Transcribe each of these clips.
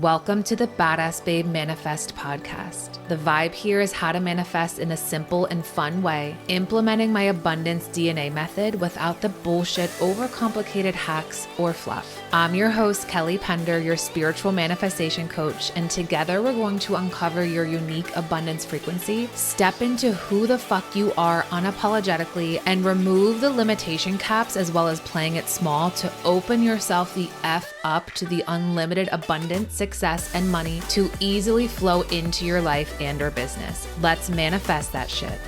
Welcome to the Badass Babe Manifest podcast. The vibe here is how to manifest in a simple and fun way, implementing my abundance DNA method without the bullshit, overcomplicated hacks or fluff. I'm your host, Kelly Pender, your spiritual manifestation coach, and together we're going to uncover your unique abundance frequency, step into who the fuck you are unapologetically, and remove the limitation caps as well as playing it small to open yourself the F up to the unlimited abundance, success, and money to easily flow into your life and or business. Let's manifest that shit.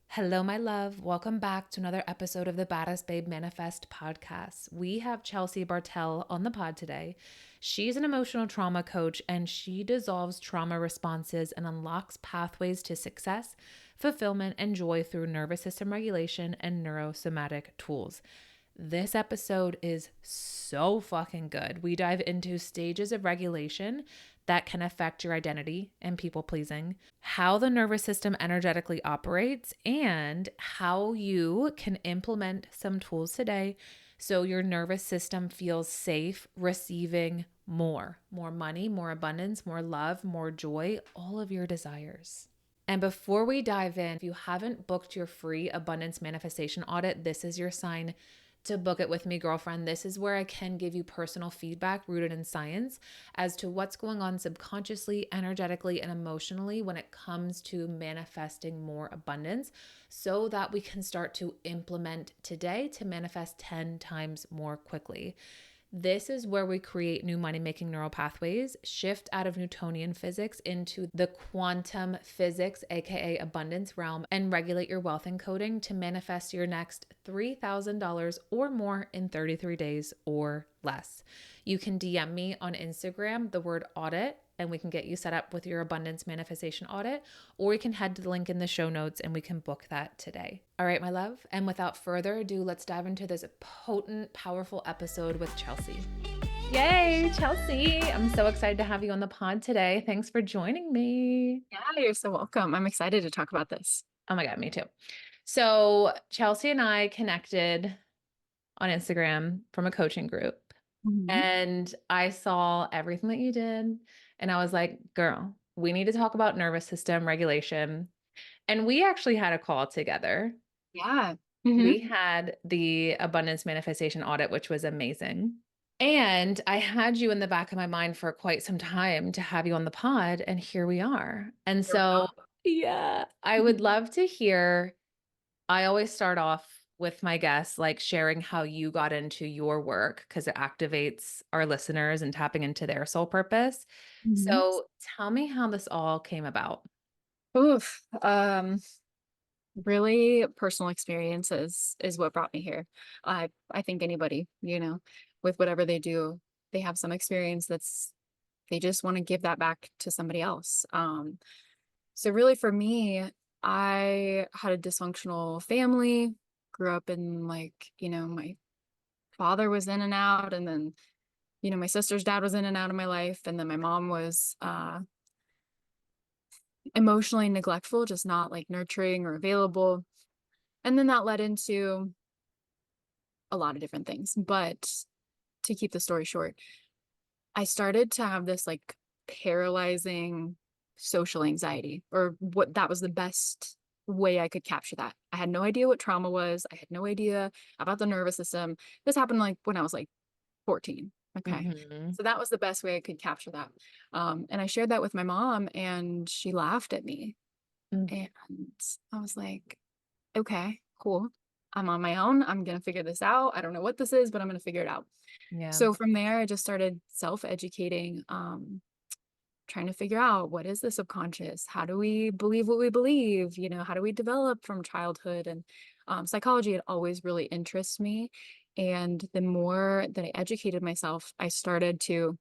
Hello, my love. Welcome back to another episode of the Badass Babe Manifest podcast. We have Chelsea Bartell on the pod today. She's an emotional trauma coach and she dissolves trauma responses and unlocks pathways to success, fulfillment, and joy through nervous system regulation and neurosomatic tools. This episode is so fucking good. We dive into stages of regulation that can affect your identity and people pleasing, how the nervous system energetically operates, and how you can implement some tools today so your nervous system feels safe receiving more money, more abundance, more love, more joy, all of your desires. And before we dive in, if you haven't booked your free abundance manifestation audit, this is your sign to book it with me, girlfriend. This is where I can give you personal feedback rooted in science as to what's going on subconsciously, energetically, and emotionally when it comes to manifesting more abundance so that we can start to implement today to manifest 10 times more quickly. This is where we create new money-making neural pathways, shift out of Newtonian physics into the quantum physics, aka abundance realm, and regulate your wealth encoding to manifest your next $3,000 or more in 33 days or less. You can DM me on Instagram, the word audit, and we can get you set up with your abundance manifestation audit, or you can head to the link in the show notes and we can book that today. All right, my love. And without further ado, let's dive into this potent, powerful episode with Chelsea. Yay, Chelsea. I'm so excited to have you on the pod today. Thanks for joining me. Yeah, you're so welcome. I'm excited to talk about this. Oh my God, me too. So Chelsea and I connected on Instagram from a coaching group. And I saw everything that you did. And I was like, girl, we need to talk about nervous system regulation. And we actually had a call together. Yeah. We had the abundance manifestation audit, which was amazing. And I had you in the back of my mind for quite some time to have you on the pod. And here we are. And Here we so, are. yeah, I would love to hear. I always start off with my guests, like sharing how you got into your work because it activates our listeners and tapping into their soul purpose. Mhm. So tell me how this all came about. Oof. Really personal experiences is what brought me here. I think anybody, with whatever they do, they have some experience they just want to give that back to somebody else. So really for me, I had a dysfunctional family, grew up in my father was in and out, and then my sister's dad was in and out of my life. And then my mom was emotionally neglectful, just not like nurturing or available. And then that led into a lot of different things. But to keep the story short, I started to have this like paralyzing social anxiety, or what that was the best way I could capture that. I had no idea what trauma was. I had no idea about the nervous system. This happened like when I was like 14. Okay. Mm-hmm. So that was the best way I could capture that. And I shared that with my mom and she laughed at me. And I was like, okay, cool. I'm on my own. I'm going to figure this out. I don't know what this is, but I'm going to figure it out. Yeah. So from there, I just started self-educating, trying to figure out, what is the subconscious? How do we believe what we believe? How do we develop from childhood? And psychology had always really interests me. And the more that I educated myself, I started to,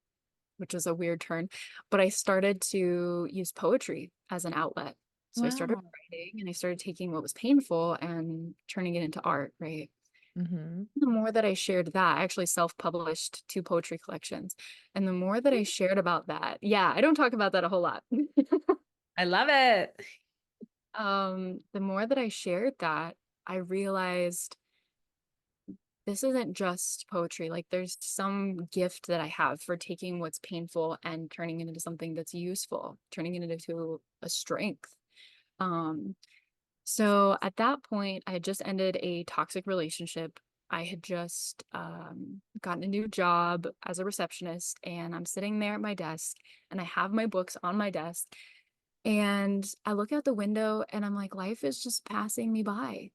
which was a weird turn, but I started to use poetry as an outlet. So I started Wow. writing and I started taking what was painful and turning it into art, right? Mm-hmm. The more that I shared that, I actually self-published 2 poetry collections. And the more that I shared about that, yeah, I don't talk about that a whole lot. I love it. The more that I shared that, I realized this isn't just poetry. Like there's some gift that I have for taking what's painful and turning it into something that's useful, turning it into a strength. Um, so at that point, I had just ended a toxic relationship. I had just gotten a new job as a receptionist, and I'm sitting there at my desk, and I have my books on my desk, and I look out the window, and I'm like, life is just passing me by.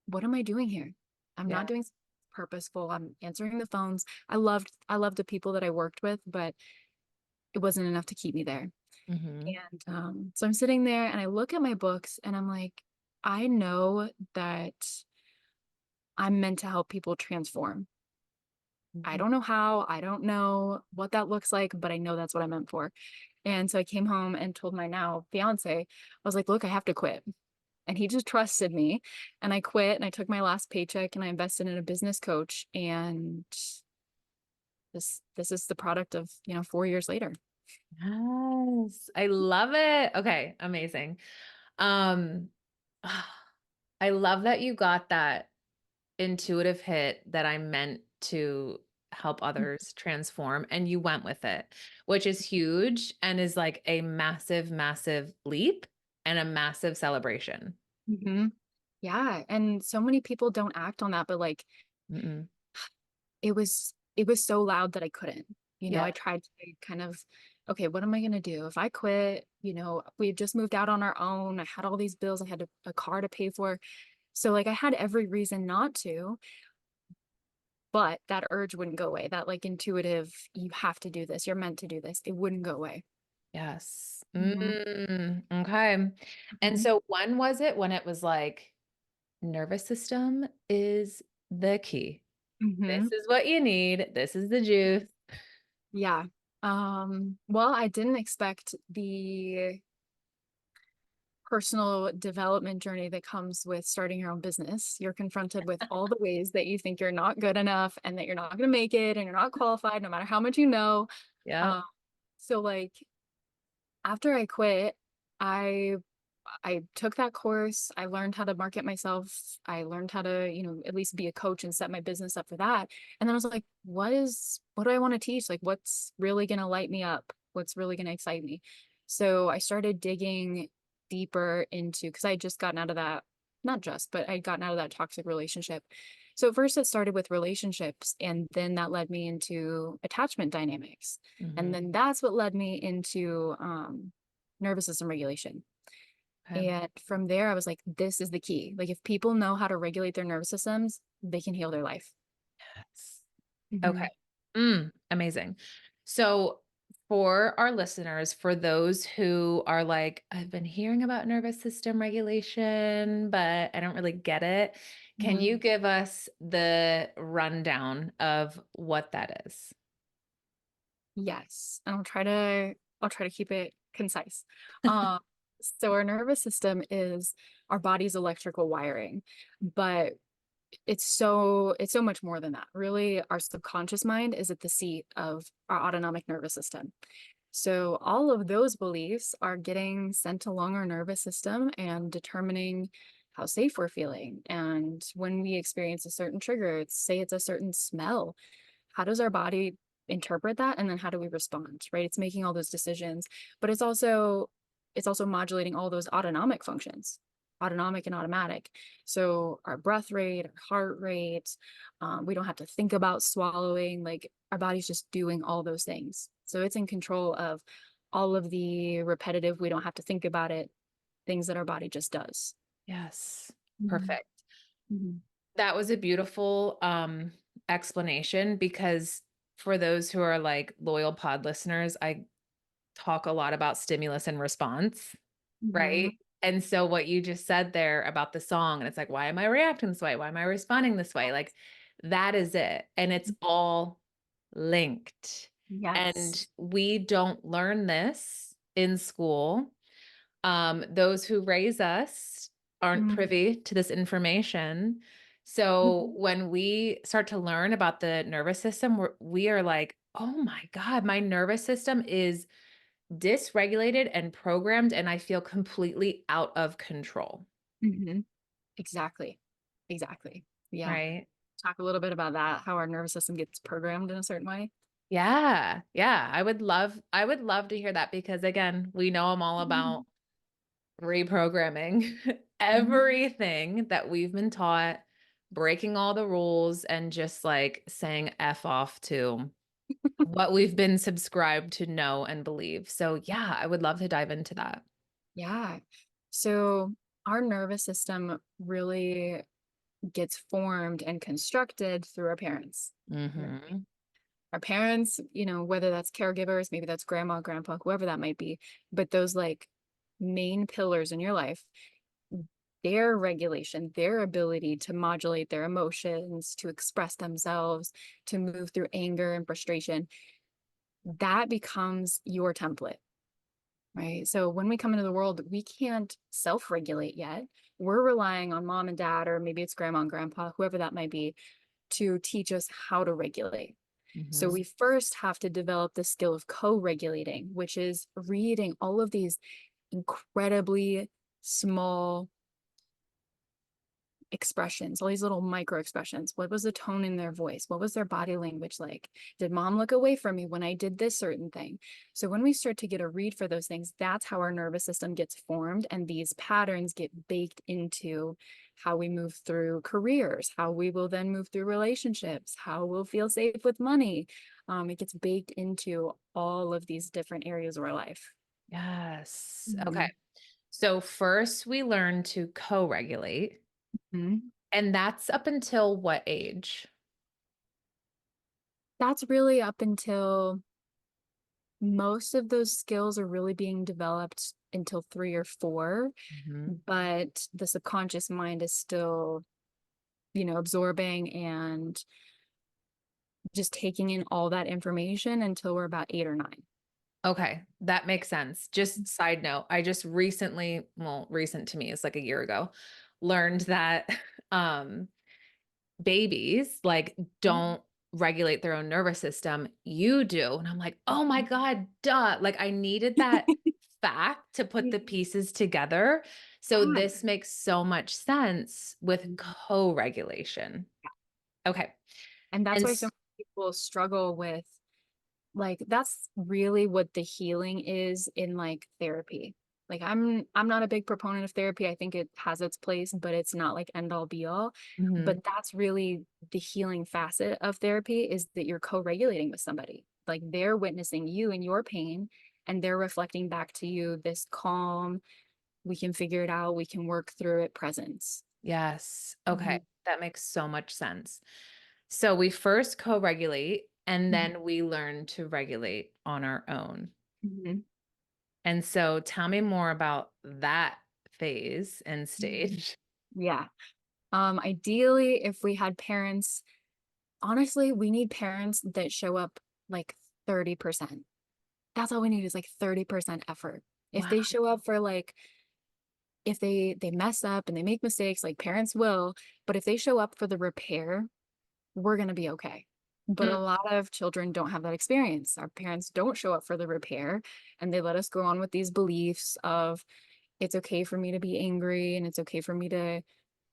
What am I doing here? I'm Yeah. not doing purposeful. I'm answering the phones. I loved the people that I worked with, but it wasn't enough to keep me there. Mm-hmm. And so I'm sitting there and I look at my books and I'm like, I know that I'm meant to help people transform. I Mm-hmm. don't know how, I don't know what that looks like, but I know that's what I'm meant for. And so I came home and told my now fiance, I was like, look, I have to quit. And he just trusted me. And I quit and I took my last paycheck and I invested in a business coach. And this is the product of, 4 years later. Yes. I love it. Okay, amazing. Um I love that you got that intuitive hit that I'm meant to help others transform and you went with it, which is huge and is like a massive, massive leap and a massive celebration. Mm-hmm. Yeah. And so many people don't act on that, but like Mm-mm. it was so loud that I couldn't. Yeah. I tried to kind of, okay, what am I gonna do? If I quit, we had just moved out on our own. I had all these bills, I had a car to pay for. So like I had every reason not to, but that urge wouldn't go away. That like intuitive, you have to do this, you're meant to do this. It wouldn't go away. Yes. Hmm. Okay. And Hmm. so when was it when it was like nervous system is the key? This Hmm. is what you need. This is the juice. Yeah. Well, I didn't expect the personal development journey that comes with starting your own business. You're confronted with all the ways that you think you're not good enough and that you're not going to make it and you're not qualified no matter how much you know. Yeah. Um, so like after I quit, I I took that course. I learned how to market myself. I learned how to, at least be a coach and set my business up for that. And then I was like, what do I want to teach? Like, what's really going to light me up? What's really going to excite me? So I started digging deeper into, because I had just gotten out of that, not just, but I'd gotten out of that toxic relationship. So at first it started with relationships, and then that led me into attachment dynamics. And Hmm. then that's what led me into nervous system regulation. Okay. And from there, I was like, this is the key. Like, if people know how to regulate their nervous systems, they can heal their life. Yes. Okay. Hmm. Amazing. So, for our listeners, for those who are like, I've been hearing about nervous system regulation, but I don't really get it, can Hmm. you give us the rundown of what that is? Yes. And I'll try to keep it concise. Um, so our nervous system is our body's electrical wiring, but it's so much more than that. Really, our subconscious mind is at the seat of our autonomic nervous system. So all of those beliefs are getting sent along our nervous system and determining how safe we're feeling. And when we experience a certain trigger, say it's a certain smell, how does our body interpret that? And then how do we respond? Right? It's making all those decisions, but it's also modulating all those autonomic functions, autonomic and automatic. So our breath rate, our heart rate, we don't have to think about swallowing. Like our body's just doing all those things. So it's in control of all of the repetitive, we don't have to think about it, things that our body just does. Yes. Mhm. Perfect. Mhm. That was a beautiful explanation because for those who are like loyal pod listeners, I talk a lot about stimulus and response, Mhm. right? And so what you just said there about the song, and it's like, why am I reacting this way? Why am I responding this way? Like that is it. And it's all linked. Yes. And we don't learn this in school. Those who raise us aren't Mhm. privy to this information. So Mhm. when we start to learn about the nervous system, we are like, oh my God, my nervous system is dysregulated and programmed, and I feel completely out of control. Mhm. Exactly. Exactly. Yeah. Right. talk a little bit about that, how our nervous system gets programmed in a certain way? Yeah. Yeah. I would love to hear that because again, we know I'm all about reprogramming Mhm. everything that we've been taught, breaking all the rules and just like saying F off to what we've been subscribed to know and believe. So yeah, I would love to dive into that. Yeah. So our nervous system really gets formed and constructed through our parents. Right. Mhm. Our parents, whether that's caregivers, maybe that's grandma, grandpa, whoever that might be, but those like main pillars in your life, their regulation, their ability to modulate their emotions, to express themselves, to move through anger and frustration, that becomes your template. Right. So when we come into the world, we can't self regulate yet. We're relying on mom and dad, or maybe it's grandma and grandpa, whoever that might be, to teach us how to regulate. So Mhm. we first have to develop the skill of co regulating, which is reading all of these incredibly small expressions, all these little micro expressions. What was the tone in their voice? What was their body language like? Did mom look away from me when I did this certain thing? So when we start to get a read for those things, that's how our nervous system gets formed. And these patterns get baked into how we move through careers, how we will then move through relationships, how we'll feel safe with money. It gets baked into all of these different areas of our life. Yes. Okay. Mhm. So first we learn to co-regulate, Mhm. and that's up until what age? That's really up until most of those skills are really being developed until 3 or 4, Mhm. but the subconscious mind is still, absorbing and just taking in all that information until we're about 8 or 9. Okay, that makes sense. Just side note, I just recently, well, recent to me is like a year ago, learned that um babies like Mhm. don't regulate their own nervous system. You do. And I'm like, "Oh my God, duh." Like I needed that fact to put the pieces together. So Yeah. this makes so much sense with Mhm. co-regulation. Okay. And that's And why so many people struggle with, like, that's really what the healing is in, like, therapy. Like, I'm not a big proponent of therapy. I think it has its place, but it's not like end all be all. Mhm. But that's really the healing facet of therapy, is that you're co-regulating with somebody. Like, they're witnessing you and your pain, and they're reflecting back to you this calm, we can figure it out, we can work through it presence. Yes. Okay. Mhm. That makes so much sense. So we first co-regulate and Mhm. then we learn to regulate on our own. Mhm. And so tell me more about that phase and Mhm. stage. Yeah. Ideally, if we had parents, honestly, we need parents that show up like 30%. That's all we need, is like 30% effort. If Wow. they show up for like, if they mess up and they make mistakes, like parents will, but if they show up for the repair, we're going to be okay. But a Mm, lot of children don't have that experience. Our parents don't show up for the repair, and they let us go on with these beliefs of, it's okay for me to be angry, and it's okay for me to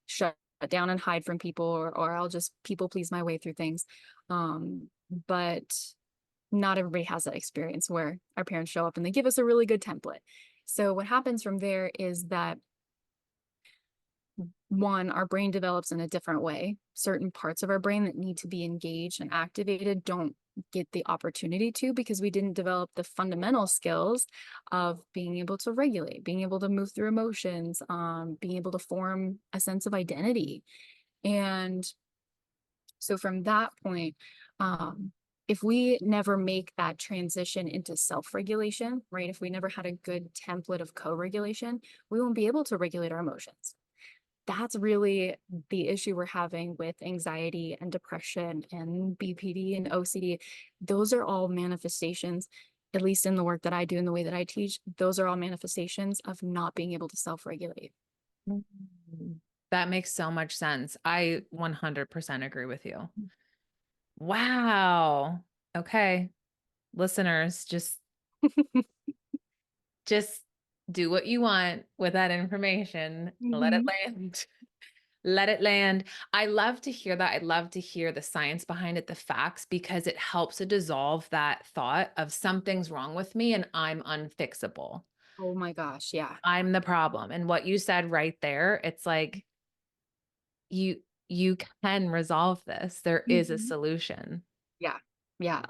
shut down and hide from people, or I'll just people please my way through things. But not everybody has that experience where our parents show up and they give us a really good template. So what happens from there is that, one, our brain develops in a different way. Certain parts of our brain that need to be engaged and activated don't get the opportunity to, because we didn't develop the fundamental skills of being able to regulate, being able to move through emotions, being able to form a sense of identity. And so from that point, if we never make that transition into self-regulation, right? If we never had a good template of co-regulation, we won't be able to regulate our emotions. That's really the issue we're having with anxiety and depression and BPD and OCD. Those are all manifestations, at least in the work that I do and the way that I teach, those are all manifestations of not being able to self-regulate. mm. That makes so much sense. I 100% agree with you. Wow. Okay. Listeners, just do what you want with that information. Let it Mhm. land. Let it land. I love to hear that. I love to hear the science behind it, the facts, because it helps to dissolve that thought of something's wrong with me and I'm unfixable. Oh my gosh, yeah. I'm the problem. And what you said right there, it's like you you can resolve this. There is a Mhm. solution. Yeah. Yeah,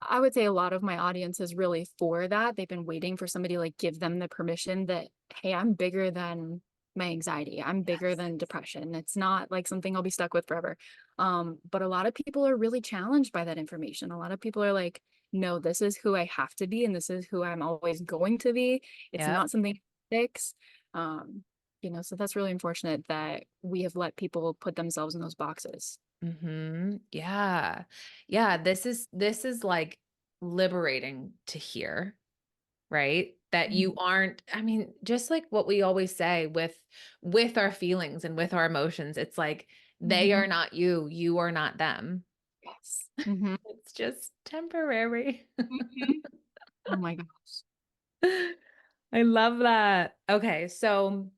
I would say a lot of my audience is really for that. They've been waiting for somebody to, like, give them the permission that, "Hey, I'm bigger than my anxiety. I'm bigger Yes. than depression. It's not, like, something I'll be stuck with forever." But a lot of people are really challenged by that information. A lot of people are like, "No, this is who I have to be, and this is who I'm always going to be. It's Yep. not something to fix." Um, so that's really unfortunate that we have let people put themselves in those boxes. Mhm. Yeah. Yeah, this is like liberating to hear, right? That you Mhm. aren't, I mean, just like what we always say with our feelings and with our emotions, it's like they Mhm. are not you, you are not them. Yes. Mhm. It's just temporary. Mhm. Oh my gosh. I love that. Okay, so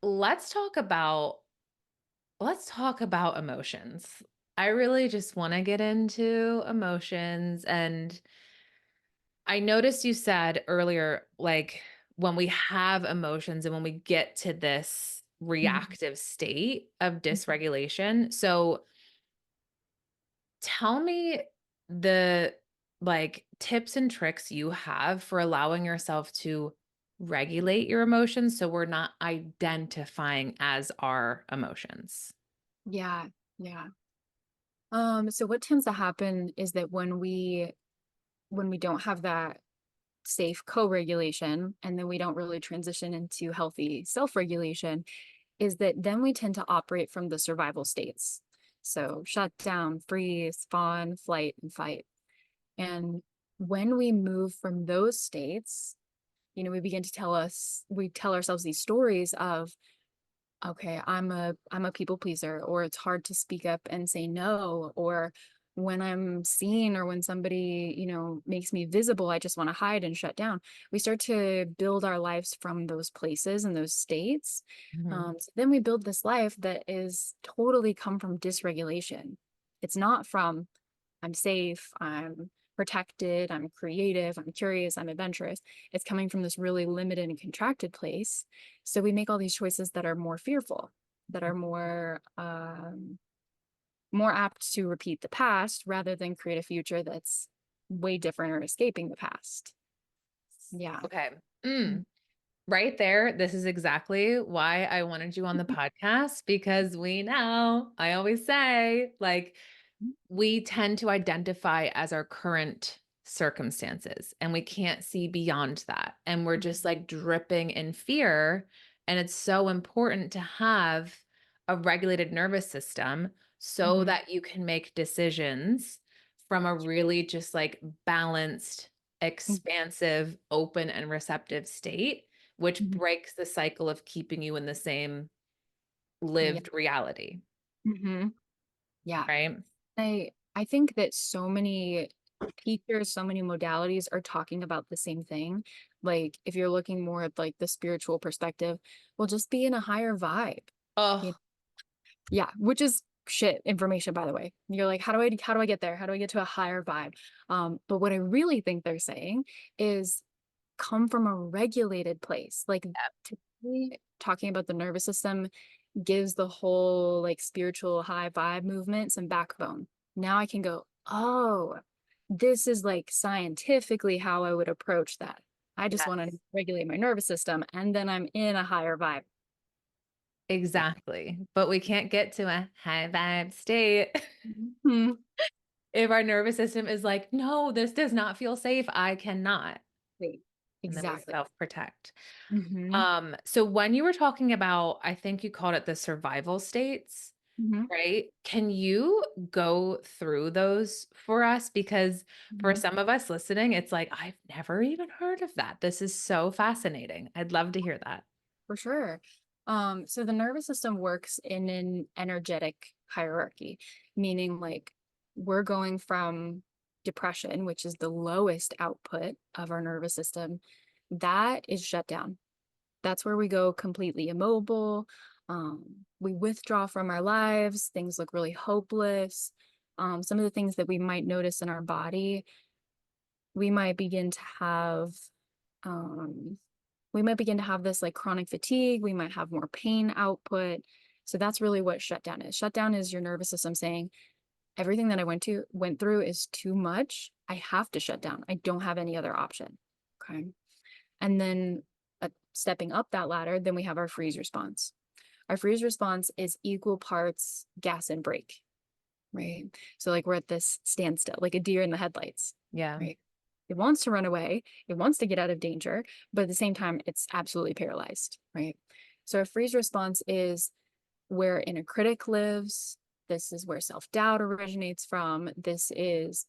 let's talk about let's talk about emotions. I really just want to get into emotions. And I noticed you said earlier, like when we have emotions and when we get to this Mhm. reactive state of Mhm. dysregulation. So tell me the like tips and tricks you have for allowing yourself to regulate your emotions so we're not identifying as our emotions. Yeah, yeah. So what tends to happen is that when we don't have that safe co-regulation, and then we don't really transition into healthy self-regulation, is that then we tend to operate from the survival states. So shut down, freeze, fawn, flight, and fight. And when we move from those states, we begin to we tell ourselves these stories of, okay, I'm a people pleaser, or it's hard to speak up and say no, or when I'm seen or when somebody, makes me visible, I just want to hide and shut down. We start to build our lives from those places and those states. Mhm. So then we build this life that is totally come from dysregulation. It's not from I'm safe, I'm protected, I'm creative, I'm curious, I'm adventurous. It's coming from this really limited and contracted place. So we make all these choices that are more fearful, that are more apt to repeat the past rather than create a future that's way different or escaping the past. Yeah. Okay. Mm. Right there, this is exactly why I wanted you on the podcast because we know, I always say, like, we tend to identify as our current circumstances and we can't see beyond that. And we're just like dripping in fear. And it's so important to have a regulated nervous system so Mhm. that you can make decisions from a really just like balanced, Mhm. expansive, open, and receptive state, which Mhm. breaks the cycle of keeping you in the same Yeah. lived reality, Mhm. Yeah. right? I think that so many teachers, so many modalities are talking about the same thing. Like if you're looking more at like the spiritual perspective, well, just be in a higher vibe. You Oh, Yeah, which is shit information, by the way. You're like, how do I get there? How do I get to a higher vibe? But what I really think they're saying is come from a regulated place. Like to me, talking about the nervous system gives the whole like spiritual high vibe movement some backbone. Now I can go, oh, this is like scientifically how I would approach that. I just want to yes. regulate my nervous system and then I'm in a higher vibe. Yeah. Exactly. But we can't get to a high vibe state Mhm. if our nervous system is like, no, this does not feel safe. I cannot. Right. And then we Exactly. self-protect. Mhm. So when you were talking about, I think you called it the survival states, Mhm. right? Can you go through those for us? Because for Mhm. some of us listening, it's like, I've never even heard of that. This is so fascinating. I'd love to hear that. For sure. So the nervous system works in an energetic hierarchy, meaning like we're going from depression, which is the lowest output of our nervous system, that is shut down. That's where we go completely immobile. We withdraw from our lives. Things look really hopeless. Some of the things that we might notice in our body, we might begin to have, um, we might begin to have this like chronic fatigue. We might have more pain output. So that's really what shutdown is. Shutdown is your nervous system saying, everything that I went through is too much. I have to shut down. I don't have any other option. Okay. And then stepping up that ladder, then we have our freeze response. Our freeze response is equal parts gas and brake, right? So like we're at this standstill, like a deer in the headlights, Yeah. right? It wants to run away, it wants to get out of danger, but at the same time, it's absolutely paralyzed, right? So our freeze response is where inner critic lives. This is where self-doubt originates from. This is,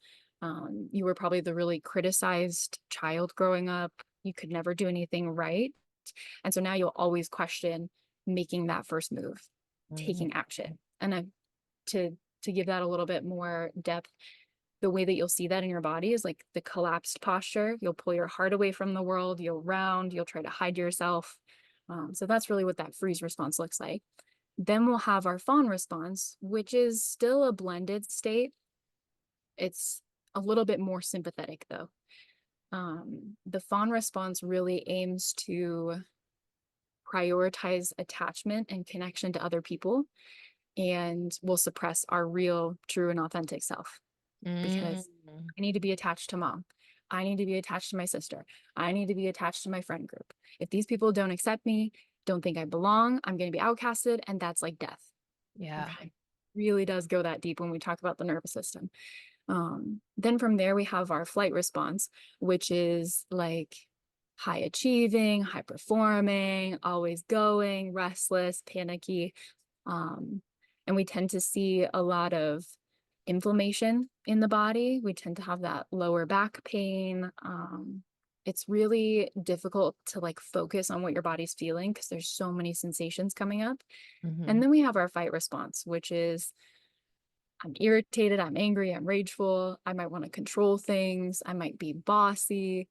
you were probably the really criticized child growing up. You could never do anything right. And so now you'll always question making that first move, Mhm. taking action. And to give that a little bit more depth, the way that you'll see that in your body is like the collapsed posture. You'll pull your heart away from the world, you'll round, you'll try to hide yourself. So that's really what that freeze response looks like. Then we'll have our fawn response, which is still a blended state. It's a little bit more sympathetic though. The fawn response really aims to prioritize attachment and connection to other people and will suppress our real, true, and authentic self Mm. because I need to be attached to mom. I need to be attached to my sister. I need to be attached to my friend group. If these people don't accept me, don't think I belong, I'm going to be outcasted, and that's like death. Yeah. Okay. Really does go that deep when we talk about the nervous system. Then from there, we have our flight response, which is like high achieving, high performing, always going, restless, panicky. Um, and we tend to see a lot of inflammation in the body. We tend to have that lower back pain. It's really difficult to like focus on what your body's feeling because there's so many sensations coming up. And Mhm. then we have our fight response, which is I'm irritated, I'm angry, I'm rageful, I might want to control things, I might be bossy.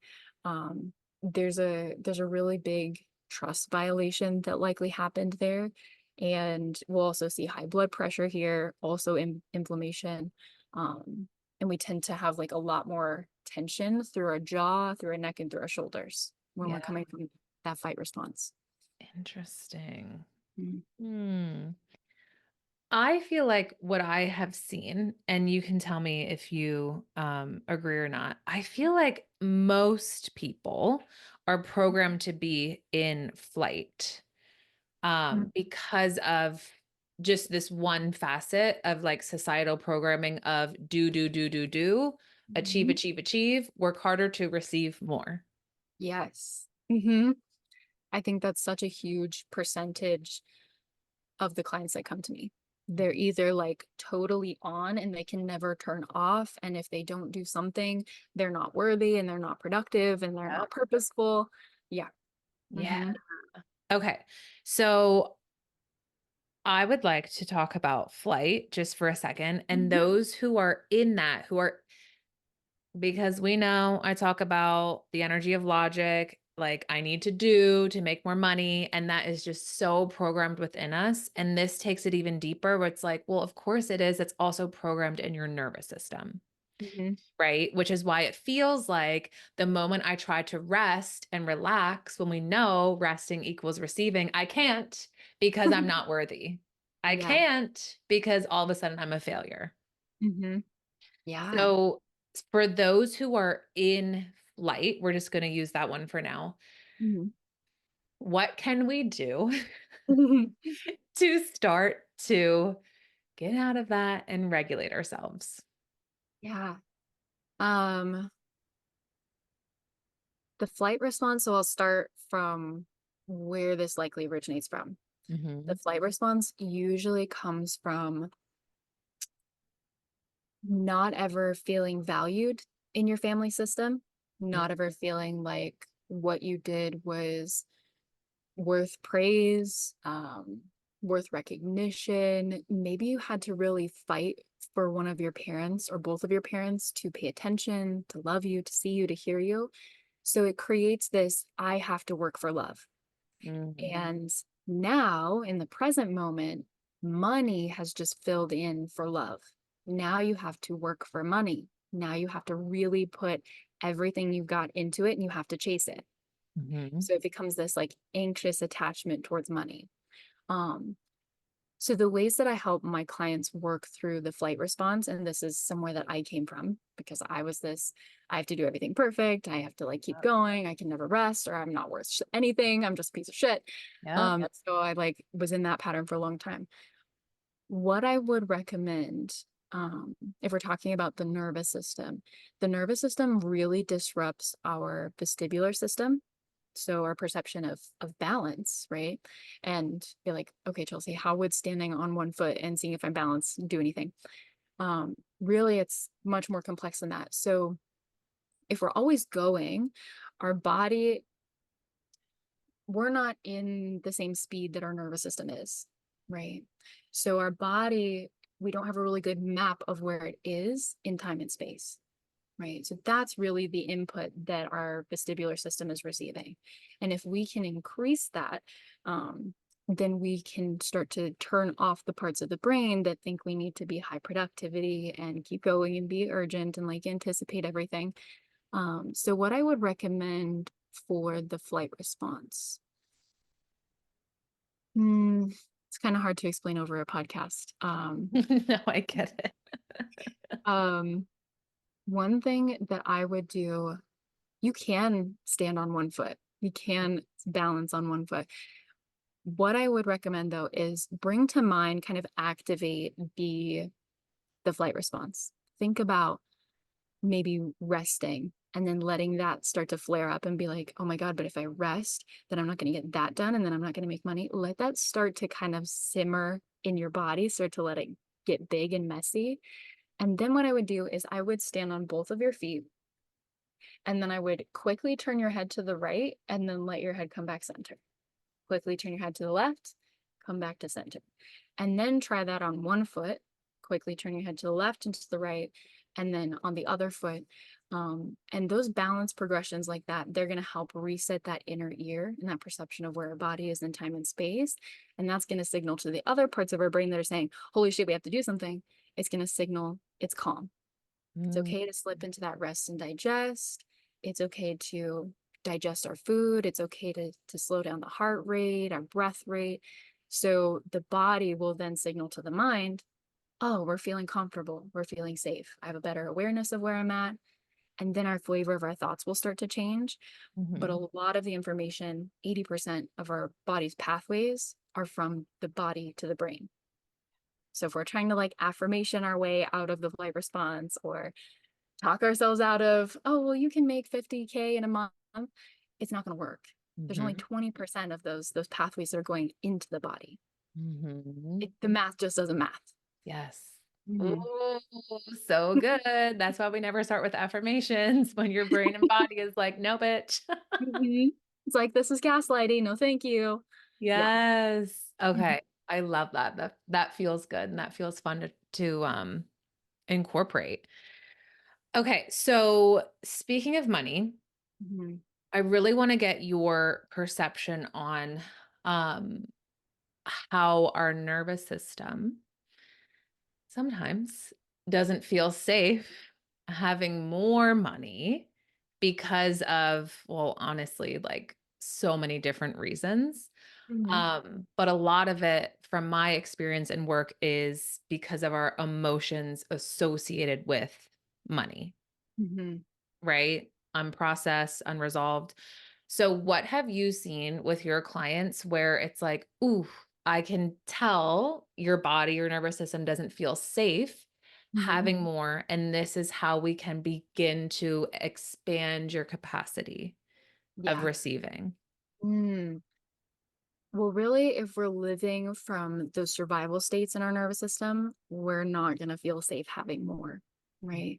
There's a really big trust violation that likely happened there. And we'll also see high blood pressure here, also inflammation. Um, and we tend to have like a lot more tension through our jaw, through our neck, and through our shoulders when we're Yeah. coming from that fight response. Interesting. Mm. Hmm. I feel like what I have seen, and you can tell me if you agree or not. I feel like most people are programmed to be in flight Mm. because of just this one facet of like societal programming of do, do, do, do, do, achieve, Mhm. achieve, achieve, work harder to receive more. Yes. I think that's such a huge percentage of the clients that come to me. They're either like totally on and they can never turn off. And if they don't do something, they're not worthy and they're not productive and they're Yep. not purposeful. Yeah. Yeah. Hmm. Okay. So I would like to talk about flight just for a second and Hmm. those who are in that, who are, because we know I talk about the energy of logic, like I need to do to make more money. And that is just so programmed within us. And this takes it even deeper where it's like, well, of course it is. It's also programmed in your nervous system. Hmm. Right. Which is why it feels like the moment I try to rest and relax, when we know resting equals receiving, I can't because I'm not worthy. I Yeah. can't because all of a sudden I'm a failure. Hmm. Yeah. So, for those who are in flight, we're just going to use that one for now. Hmm. What can we do to start to get out of that and regulate ourselves? Yeah. Um, the flight response, so I'll start from where this likely originates from. The Hmm. flight response usually comes from not ever feeling valued in your family system, not ever feeling like what you did was worth praise, worth recognition. Maybe you had to really fight for one of your parents or both of your parents to pay attention, to love you, to see you, to hear you. So it creates this I have to work for love. Mm-hmm. And now in the present moment, money has just filled in for love. Now you have to work for money. Now you have to really put everything you've got into it and you have to chase it. Mm-hmm. So it becomes this like anxious attachment towards money. Um, so the ways that I help my clients work through the flight response, and this is somewhere that I came from because I have to do everything perfect. I have to like keep going. I can never rest, or I'm not worth anything. I'm just a piece of shit. Yep. So I like was in that pattern for a long time. What I would recommend, if we're talking about the nervous system really disrupts our vestibular system, so our perception of balance, right? And be like, okay, Chelsea, how would standing on one foot and seeing if I'm balanced do anything? Really, it's much more complex than that. So if we're always going, our body, we're not in the same speed that our nervous system is, right? So our body, we don't have a really good map of where it is in time and space. Right. So that's really the input that our vestibular system is receiving. And if we can increase that, then we can start to turn off the parts of the brain that think we need to be high productivity and keep going and be urgent and like anticipate everything. So what I would recommend for the flight response, it's kind of hard to explain over a podcast. No, I get it. Um, One thing that I would do, you can stand on one foot. You can balance on one foot. What I would recommend though is bring to mind, kind of activate the flight response. Think about maybe resting and then letting that start to flare up and be like, oh my God, but if I rest, then I'm not going to get that done and then I'm not going to make money. Let that start to kind of simmer in your body, start to let it get big and messy. And then what I would do is I would stand on both of your feet and then I would quickly turn your head to the right and then let your head come back center. Quickly turn your head to the left, come back to center. And then try that on one foot. Quickly turn your head to the left and to the right, and then on the other foot. And those balance progressions like that, they're going to help reset that inner ear and that perception of where our body is in time and space. And that's going to signal to the other parts of our brain that are saying, holy shit, we have to do something. It's going to signal it's calm. It's Mm-hmm. okay to slip into that rest and digest. It's okay to digest our food. It's okay to slow down the heart rate, our breath rate. So the body will then signal to the mind, oh, we're feeling comfortable. We're feeling safe. I have a better awareness of where I'm at. And then our flavor of our thoughts will start to change. But a lot of the information, 80% of our body's pathways are from the body to the brain. So if we're trying to like affirmation our way out of the flight response or talk ourselves out of, oh, well, you can make 50K in a month, it's not going to work. There's only Mm-hmm. 20% of those pathways that are going into the body. Mm-hmm. The math just doesn't math. Yes. Mm-hmm. Oh, so good. That's why we never start with affirmations when your brain and body is like, no, bitch. Mm-hmm. It's like, this is gaslighting. No, thank you. Yeah. Yes. Mhm. Okay. I love that. That feels good and that feels fun to incorporate. Okay. So speaking of money, Mhm. I really want to get your perception on um how our nervous system sometimes doesn't feel safe having more money because of, well, honestly, like so many different reasons. Mhm. But a lot of it from my experience and work is because of our emotions associated with money, Mhm. right? Unprocessed, unresolved. So, what have you seen with your clients where it's like, ooh, I can tell your body, your nervous system doesn't feel safe Mhm. having more. And this is how we can begin to expand your capacity of Yeah. receiving. Mm. Well, really, if we're living from those survival states in our nervous system, we're not going to feel safe having more, right?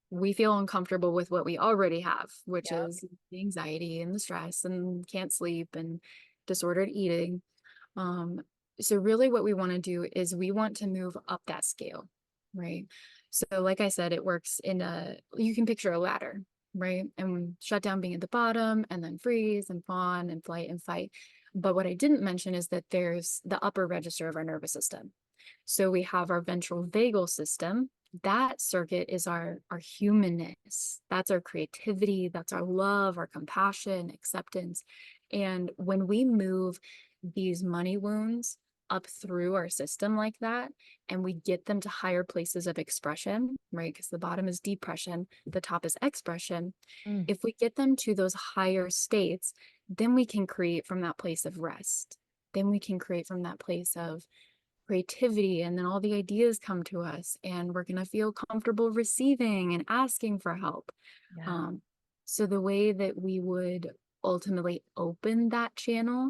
We feel uncomfortable with what we already have, which Yep. is the anxiety and the stress and can't sleep and disordered eating. Um, so really what we want to do is we want to move up that scale, right? So like I said, it works you can picture a ladder, right? And shut down being at the bottom and then freeze and fawn and flight and fight. But what I didn't mention is that there's the upper register of our nervous system. So we have our ventral vagal system. That circuit is our humanness. That's our creativity. That's our love, our compassion, acceptance. And when we move these money wounds up through our system like that, and we get them to higher places of expression, right? Because the bottom is depression, the top is expression. Mm. If we get them to those higher states, then we can create from that place of rest. Then we can create from that place of creativity, and then all the ideas come to us, and we're going to feel comfortable receiving and asking for help. Yeah. Um, so the way that we would ultimately open that channel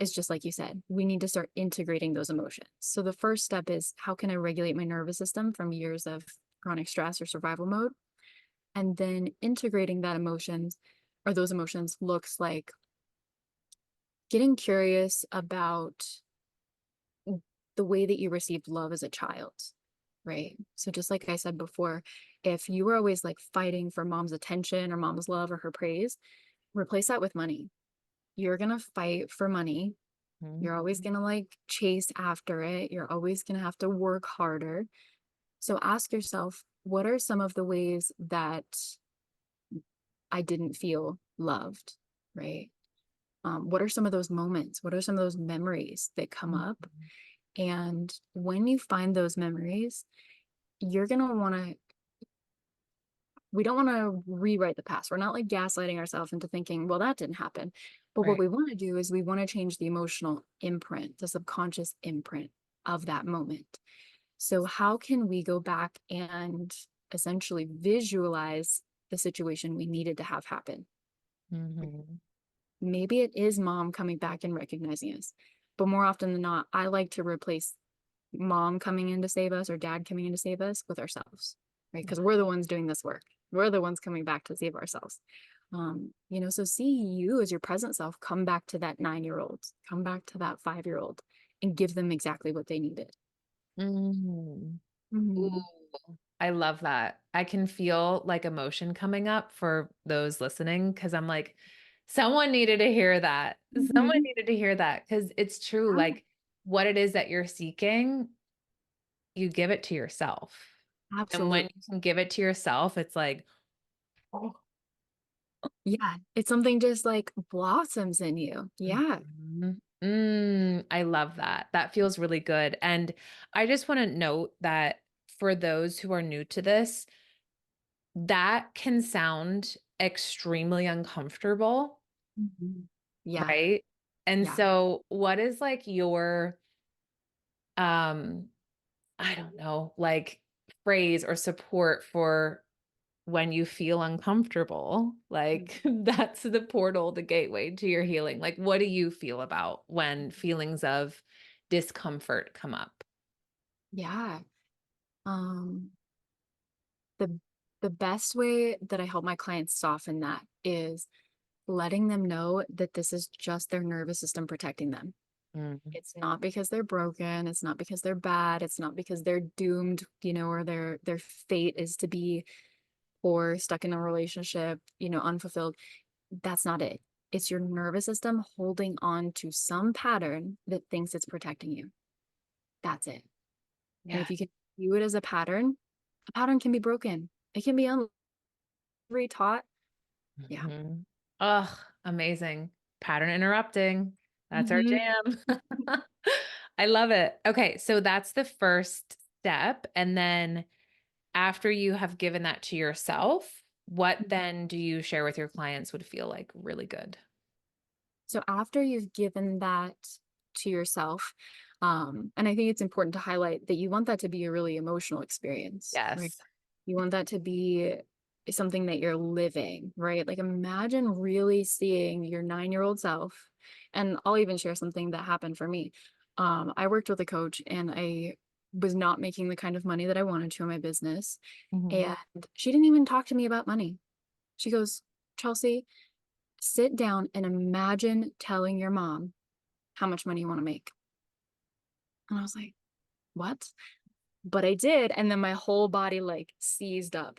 is just like you said, we need to start integrating those emotions. So the first step is, how can I regulate my nervous system from years of chronic stress or survival mode? And then integrating that emotions or those emotions looks like getting curious about the way that you received love as a child, right? So just like I said before, if you were always like fighting for mom's attention or mom's love or her praise, replace that with money. You're going to fight for money. You're always Mhm. going to like chase after it. You're always going to have to work harder. So ask yourself, what are some of the ways that I didn't feel loved, right? What are some of those moments? What are some of those memories that come up? Mhm. And when you find those memories, you're going to want to, we don't want to rewrite the past. We're not like gaslighting ourselves into thinking, well, that didn't happen. But what Right. we want to do is we want to change the emotional imprint, the subconscious imprint of that moment. So, how can we go back and essentially visualize the situation we needed to have happen? Mhm. Maybe it is mom coming back and recognizing us. But more often than not, I like to replace mom coming in to save us or dad coming in to save us with ourselves, right? Because we're the ones doing this work. We're the ones coming back to save ourselves. So see you as your present self come back to that 9-year-old, come back to that 5-year-old and give them exactly what they needed. Mhm. Ooh, Mm-hmm. I love that. I can feel like emotion coming up for those listening because I'm like, someone needed to hear that. Someone Mm-hmm. needed to hear that because it's true. Yeah, Like what it is that you're seeking, you give it to yourself. And when absolutely. you can give it to yourself, it's like, oh. Yeah, it's something just like blossoms in you. Yeah. Mhm. I love that. That feels really good. And I just want to note that for those who are new to this, that can sound extremely uncomfortable, Mhm. Yeah. right? And Yeah. so what is like your um I don't know, like phrase or support for when you feel uncomfortable? Like that's the portal, the gateway to your healing. Like what do you feel about when feelings of discomfort come up? Yeah. Um, the the best way that I help my clients soften that is letting them know that this is just their nervous system protecting them. Mhm. It's not because they're broken, it's not because they're bad, it's not because they're doomed, or their fate is to be or stuck in a relationship, unfulfilled. That's not it. It's your nervous system holding on to some pattern that thinks it's protecting you. That's it. And Yeah. if you can view it as a pattern can be broken. It can be retaught. Yeah. Mhm. Ugh, amazing. Pattern interrupting. That's our Mhm. jam. I love it. Okay, so that's the first step. And then after you have given that to yourself, what then do you share with your clients would feel like really good? So after you've given that to yourself, and I think it's important to highlight that you want that to be a really emotional experience, right? Yes. You want that to be something that you're living, right? Like imagine really seeing your 9-year-old self. And I'll even share something that happened for me. I worked with a coach and I was not making the kind of money that I wanted to in my business. Mhm. And she didn't even talk to me about money. She goes, Chelsea, sit down and imagine telling your mom how much money you want to make. And I was like, what? But I did. And then my whole body like seized up.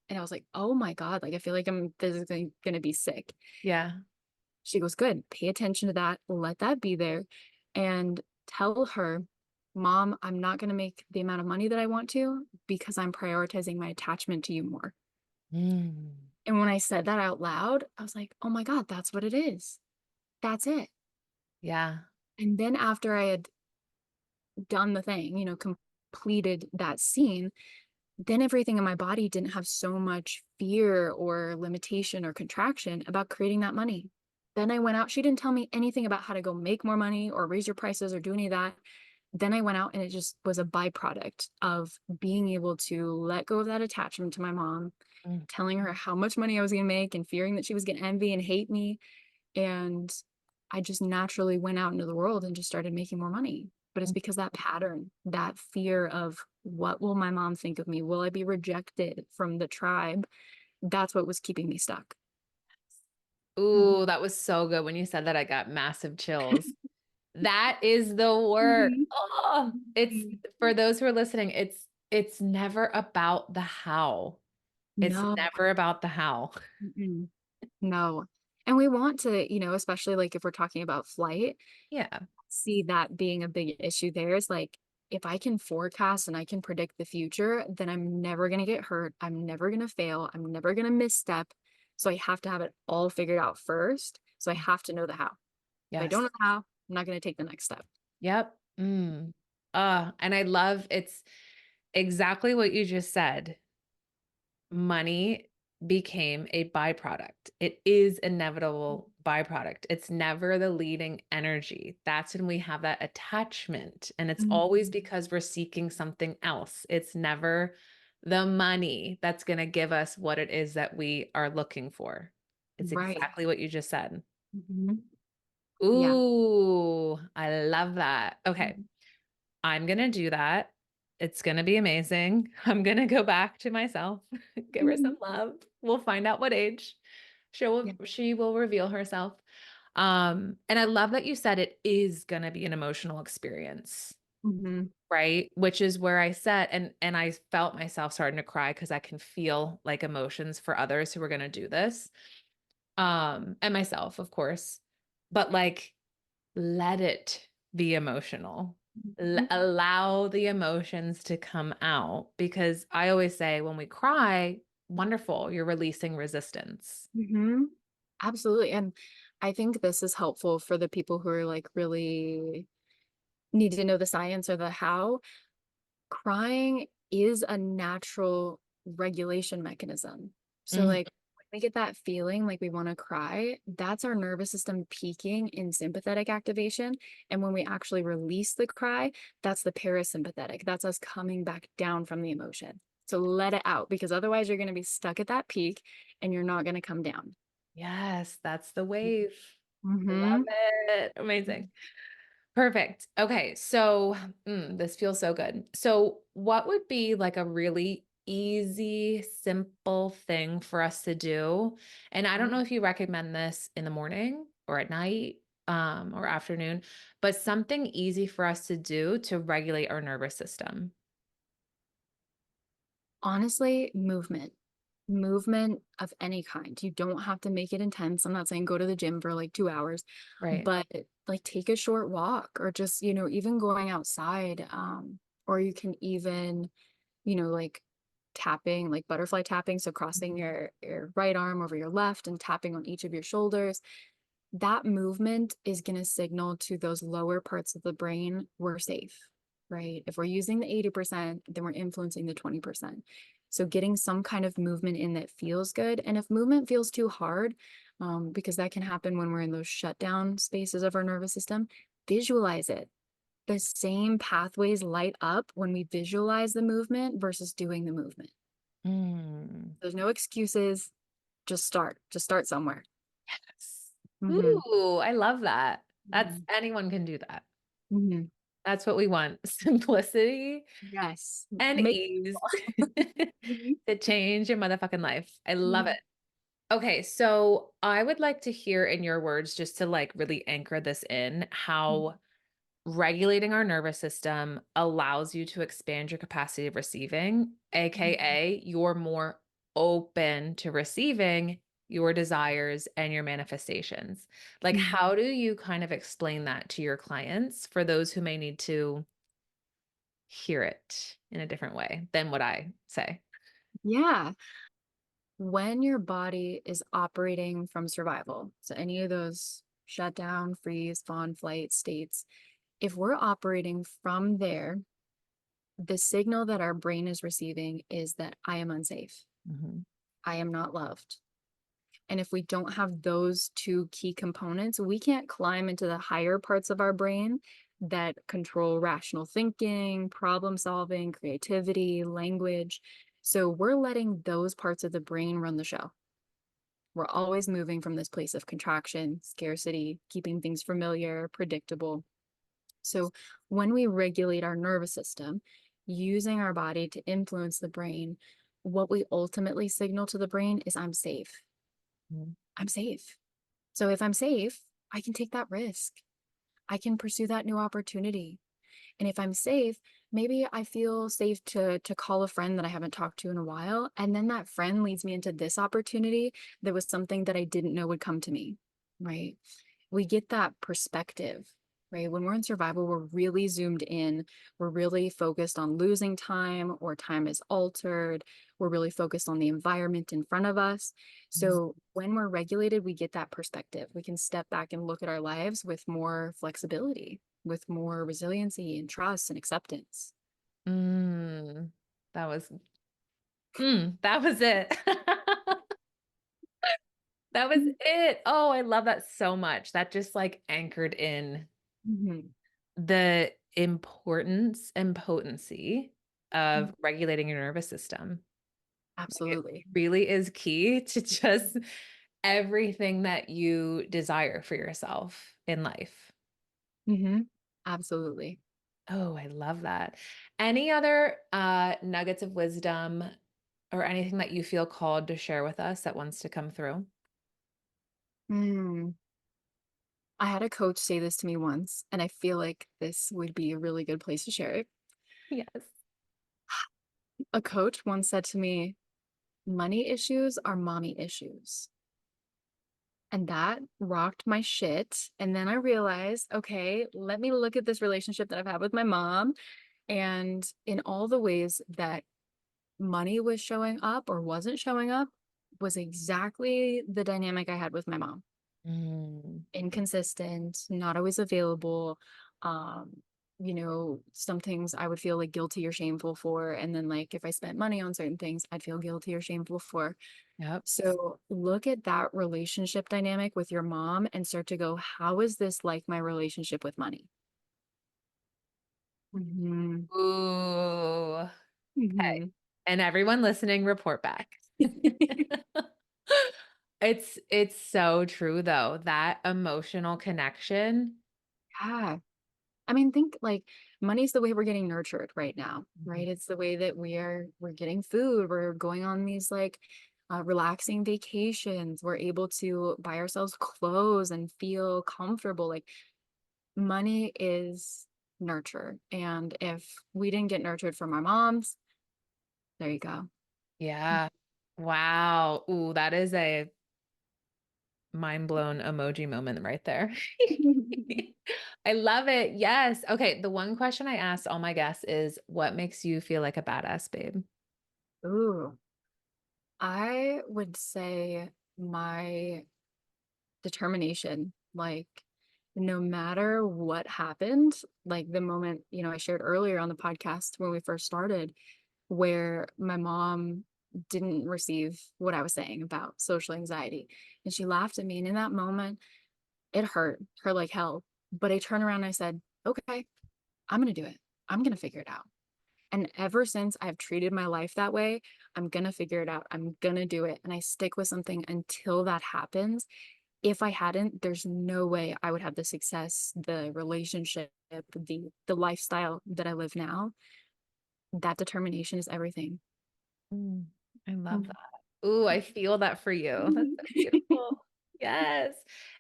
And I was like, oh my God, like I feel like I'm physically going to be sick. Yeah. She goes, "Good, pay attention to that, let that be there, and tell her, 'Mom, I'm not gonna make the amount of money that I want to because I'm prioritizing my attachment to you more.'" Mm. And when I said that out loud, I was like, "Oh my god, that's what it is. That's it." Yeah. And then after I had done the thing, completed that scene, then everything in my body didn't have so much fear or limitation or contraction about creating that money. Then I went out. She didn't tell me anything about how to go make more money or raise your prices or do any of that. Then I went out and it just was a byproduct of being able to let go of that attachment to my mom, Mm. telling her how much money I was going to make and fearing that she was going to envy and hate me. And I just naturally went out into the world and just started making more money. But it's because that pattern, that fear of what will my mom think of me? Will I be rejected from the tribe? That's what was keeping me stuck. Mhm. Ooh, that was so good. When you said that, I got massive chills. That is the work. Mhm. Oh, it's for those who are listening, it's never about the how. It's No. never about the how. Mm-mm. No. And we want to, especially like if we're talking about flight, Yeah. see that being a big issue there is like, if I can forecast and I can predict the future, then I'm never going to get hurt. I'm never going to fail. I'm never going to misstep. So I have to have it all figured out first. So I have to know the how. If I don't Yes. know the how, I'm not going to take the next step. Yep. Mm. And I love it's exactly what you just said. Money became a byproduct. It is inevitable byproduct. It's never the leading energy. That's when we have that attachment. And it's always Mhm. because we're seeking something else. It's never the money that's going to give us what it is that we are looking for. It's Right. exactly what you just said. Mhm. Yeah. Ooh, I love that. Okay. Mhm. I'm gonna do that. It's gonna be amazing. I'm gonna go back to myself, give her some Mhm. love. We'll find out what age Yeah. she will reveal herself. And I love that you said it is gonna be an emotional experience, Mhm. right? Which is where I said, and I felt myself starting to cry because I can feel like emotions for others who are gonna do this. And myself, of course. But like let it be emotional. Mhm. Allow the emotions to come out because I always say when we cry, wonderful, you're releasing resistance. Mhm. Absolutely. And I think this is helpful for the people who are like really need to know the science or the how. Crying is a natural regulation mechanism. So, Mm, like, when we get that feeling like we want to cry, that's our nervous system peaking in sympathetic activation. And when we actually release the cry, that's the parasympathetic. That's us coming back down from the emotion. So, let it out because otherwise, you're going to be stuck at that peak and you're not going to come down. yes, that's the wave. Love Mm-hmm. it. Amazing. Perfect. Okay. So, this feels so good. So, what would be like a really easy, simple thing for us to do? And I don't know if you recommend this in the morning or at night, or afternoon, but something easy for us to do to regulate our nervous system. Honestly, movement of any kind. You don't have to make it intense. I'm not saying go to the gym for like 2 hours, Right. but like take a short walk or just, even going outside. Or you can even, like tapping, like butterfly tapping. So crossing your right arm over your left and tapping on each of your shoulders. That movement is going to signal to those lower parts of the brain we're safe, right? If we're using the 80%, then we're influencing the 20%. So getting some kind of movement in that feels good. And if movement feels too hard, because that can happen when we're in those shutdown spaces of our nervous system, visualize it. The same pathways light up when we visualize the movement versus doing the movement. Mm. There's no excuses. Just start somewhere. Yes. Hmm. Ooh, I love that. That's Hmm. anyone can do that. Hmm. That's what we want. Simplicity Yes. and Make ease Mhm. to change your motherfucking life. I love Mhm. it. Okay, so I would like to hear in your words, just to like really anchor this in, how regulating our nervous system allows you to expand your capacity of receiving, Mhm. AKA you're more open to receiving your desires and your manifestations. Like, Mhm. how do you kind of explain that to your clients for those who may need to hear it in a different way than what I say? Yeah. When your body is operating from survival, so any of those shut down, freeze, fawn, flight states, if we're operating from there, the signal that our brain is receiving is that I am unsafe. Mhm. I am not loved. And if we don't have those two key components, we can't climb into the higher parts of our brain that control rational thinking, problem solving, creativity, language. So we're letting those parts of the brain run the show. We're always moving from this place of contraction, scarcity, keeping things familiar, predictable. So when we regulate our nervous system, using our body to influence the brain, what we ultimately signal to the brain is I'm safe. Mhm. I'm safe. So if I'm safe, I can take that risk. I can pursue that new opportunity. And if I'm safe, maybe I feel safe to call a friend that I haven't talked to in a while, and then that friend leads me into this opportunity that was something that I didn't know would come to me, right? We get that perspective, right? When we're in survival, we're really zoomed in. We're really focused on losing time or time is altered. We're really focused on the environment in front of us. So when we're regulated, we get that perspective. We can step back and look at our lives with more flexibility, with more resiliency and trust and acceptance. Mm, that was that was it. That was it. Oh, I love that so much. That just like anchored in Mhm. the importance and potency of regulating your nervous system. It Absolutely. really is key to just everything that you desire for yourself in life. Mhm. Absolutely. Oh, I love that. Any other nuggets of wisdom or anything that you feel called to share with us that wants to come through? Mm. I had a coach say this to me once, and I feel like this would be a really good place to share it. Yes. A coach once said to me, money issues are mommy issues. And that rocked my shit. And then I realized, okay, let me look at this relationship that I've had with my mom and in all the ways that money was showing up or wasn't showing up was exactly the dynamic I had with my mom. Mm, Inconsistent, not always available. Um, some things I would feel like guilty or shameful for. And then, like, if I spent money on certain things, I'd feel guilty or shameful for. yep. So, look at that relationship dynamic with your mom and start to go, how is this like my relationship with money? Hmm. Ooh. Okay. Hmm. And everyone listening, report back. It's so true though. That emotional connection. Yeah. I mean, think like money's the way we're getting nurtured right now, Mhm. right? It's the way that we're getting food, we're going on these like relaxing vacations, we're able to buy ourselves clothes and feel comfortable. Like money is nurture. And if we didn't get nurtured from our moms, there you go. Yeah. Wow. Ooh, that is a mind blown emoji moment right there. I love it. Yes. Okay. The one question I asked all my guests is what makes you feel like a badass babe? Ooh, I would say my determination. Like, no matter what happened, like the moment, I shared earlier on the podcast when we first started, where my mom didn't receive what I was saying about social anxiety. And she laughed at me. And in that moment, it hurt her like hell. But I turned around and I said, okay, I'm going to do it. I'm going to figure it out. And ever since I've treated my life that way, I'm going to figure it out. I'm going to do it. And I stick with something until that happens. If I hadn't, there's no way I would have the success, the relationship, the lifestyle that I live now. That determination is everything. Mm, I love Mhm. that. Ooh, I feel that for you. That's so beautiful. Yes.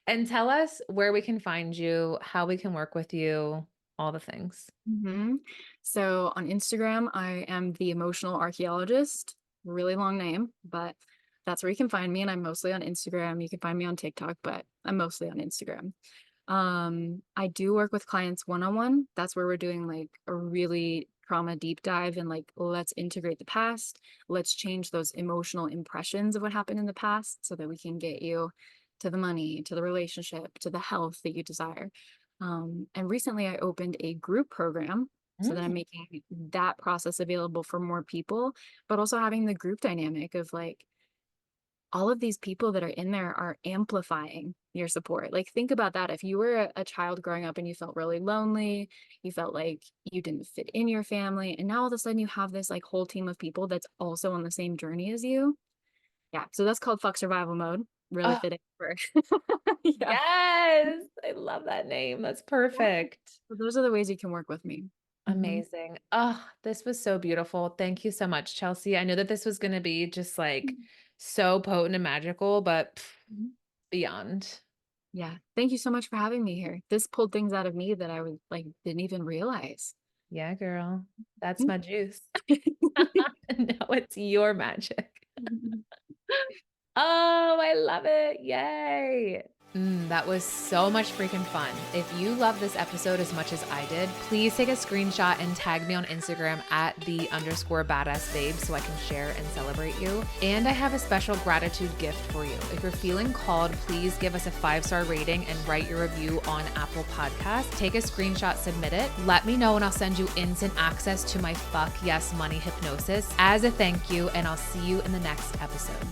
And tell us where we can find you, how we can work with you, all the things. Mhm. So on Instagram, I am the emotional archaeologist. Really long name, but That's where you can find me, and I'm mostly on Instagram. You can find me on TikTok, but I'm mostly on Instagram. I do work with clients one-on-one. That's where we're doing like a really trauma deep dive and like, let's integrate the past. Let's change those emotional impressions of what happened in the past so that we can get you to the money, to the relationship, to the health that you desire. And recently I opened a group program so that I'm Mm. making that process available for more people, but also having the group dynamic of like, all of these people that are in there are amplifying your support. Like, think about that. If you were a child growing up and you felt really lonely, you felt like you didn't fit in your family, and now all of a sudden you have this like whole team of people that's also on the same journey as you. Yeah. So that's called Fuck Survival Mode. Really Oh, fitting for yeah. yes. I love that name. That's Yeah. perfect. So those are the ways you can work with me. Hmm. Amazing. Oh, this was so beautiful. Thank you so much, Chelsea. I knew that this was going to be just like so potent and magical, but beyond. Yeah. Thank you so much for having me here. This pulled things out of me that I was like didn't even realize. Yeah, girl. That's my juice. No, it's your magic. Oh, I love it. Yay. That was so much freaking fun. If you love this episode as much as I did, please take a screenshot and tag me on Instagram at @the_badassbabe so I can share and celebrate you. And I have a special gratitude gift for you. If you're feeling called, please give us a 5-star rating and write your review on Apple Podcasts. Take a screenshot, submit it. Let me know and I'll send you instant access to my Fuck Yes Money hypnosis as a thank you. And I'll see you in the next episode.